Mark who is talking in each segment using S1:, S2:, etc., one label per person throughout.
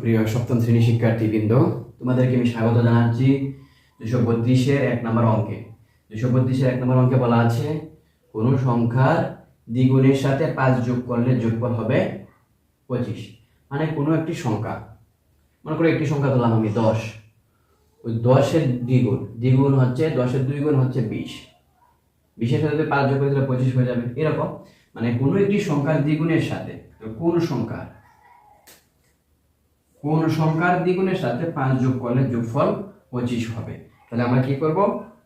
S1: প্রিয় সপ্তম শ্রেণী শিক্ষার্থীবৃন্দ, তোমাদেরকে আমি স্বাগত জানাচ্ছি 232-এর 1 নম্বর অঙ্কে। 232-এর 1 নম্বর অঙ্কে বলা আছে কোন সংখ্যার দ্বিগুণের সাথে 5 যোগ করলে যোগফল হবে 25। মানে কোনো একটি সংখ্যা, মনে করো একটি সংখ্যা ধরলাম আমি 10, ওই 10-এর দ্বিগুণ হচ্ছে 10-এর 2 গুণ হচ্ছে 20, 20-এর সাথে 5 যোগ করে দিলে 25 হয়ে যাবে। এরকম মানে কোনো একটি সংখ্যার দ্বিগুণের সাথে কোন সংখ্যার দ্বিগুণের সাথে 5 যোগ করলে যোগফল 25 হবে। তাহলে আমরা কি করব,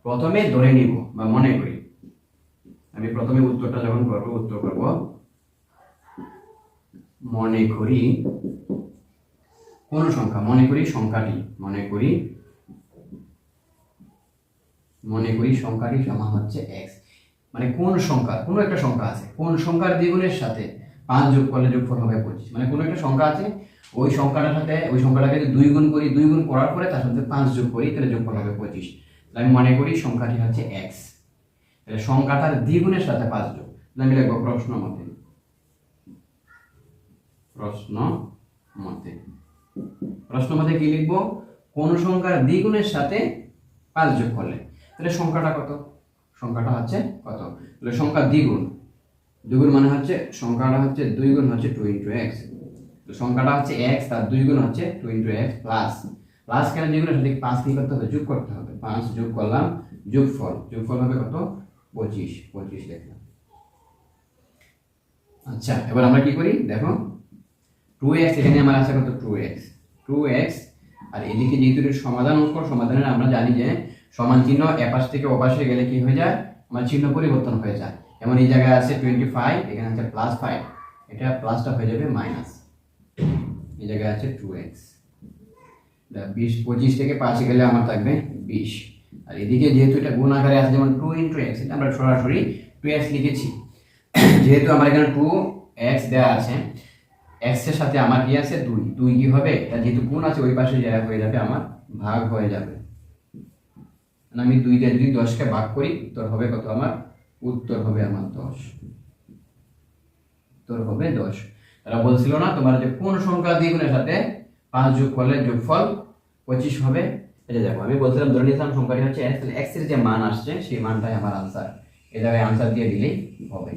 S1: প্রথমে ধরে নিব বা মনে করি, আমি প্রথমে উত্তরটা যখন করব উত্তর করব মনে করি কোন সংখ্যা, মনে করি সংখ্যাটি সমান হচ্ছে x। মানে কোন সংখ্যা, কোনো একটা সংখ্যা আছে, কোন সংখ্যার দ্বিগুণের সাথে 5 যোগ করলে যোগফল হবে 25। মানে কোনো একটা সংখ্যা আছে, ওই সংখ্যাটাকে যদি 2 গুণ করি, 2 গুণ করার পরে তার সাথে 5 যোগ করি, তাহলে যোগফল হবে 25। তাহলে আমি মনে করি সংখ্যাটি হচ্ছে x। তাহলে সংখ্যাটার দ্বিগুণের সাথে 5 যোগ, আমি লিখব প্রশ্ন মতে কি লিখব, কোন সংখ্যার দ্বিগুণের সাথে 5 যোগ করলে, তাহলে সংখ্যাটা হচ্ছে কত, তাহলে সংখ্যা দ্বিগুণ মানে হচ্ছে সংখ্যাটা হচ্ছে 2 গুণ হচ্ছে 2 x, তো সংখ্যাটা হচ্ছে x, তার 2 গুণ হচ্ছে 2 x প্লাস কেন দ্বিগুণের সাথে 5 কি করতে হবে, যোগ করতে হবে। 5 যোগ করলাম, যোগফল হবে কত, 25 লিখলাম। আচ্ছা, এবার আমরা কি করি দেখো, 2x এখানে আমার আছে কত, 2x, আর এদিকে যেহেতু এর সমাধানের আমরা জানি যে সমান চিহ্ন এপাশ থেকে ওপাশে গেলে কি হয়ে যায়, আমার চিহ্ন পরিবর্তন হয়ে যায়। যেমন এই জায়গায় আছে 25, এখানে আছে +5, এটা প্লাসটা হয়ে যাবে মাইনাস, এই জায়গায় আছে 2x, 25 থেকে 5 গেলে আমার থাকবে 20, আর এদিকে যেহেতু এটা গুণ আকারে আছে যেমন 2 x, এটা আমরা সরাসরি 2x লিখেছি। যেহেতু আমার এখানে 2x দেওয়া আছে, x এর সাথে আমার কি আছে 2 কি হবে, এটা যেহেতু গুণ আছে ওই পাশে হয়ে যাবে আমার ভাগ হয়ে যাবে। আমি 2 দিয়ে যদি 10 কে ভাগ করি, উত্তর হবে কত, আমার উত্তর হবে আমার 10। তারা বলছিল না তোমার যে কোন সংখ্যা দ্বিগুণের সাথে 5 যোগ করলে যোগফল 25 হবে। এই যে দেখো, আমি বলছিলাম ধরে নিয়েছিলাম সংখ্যাটি হচ্ছে x, তাহলে x এর যে মান আসছে সেই মানটাই আমার আনসার, এই জায়গায় আনসার দিয়ে দিলেই হবে।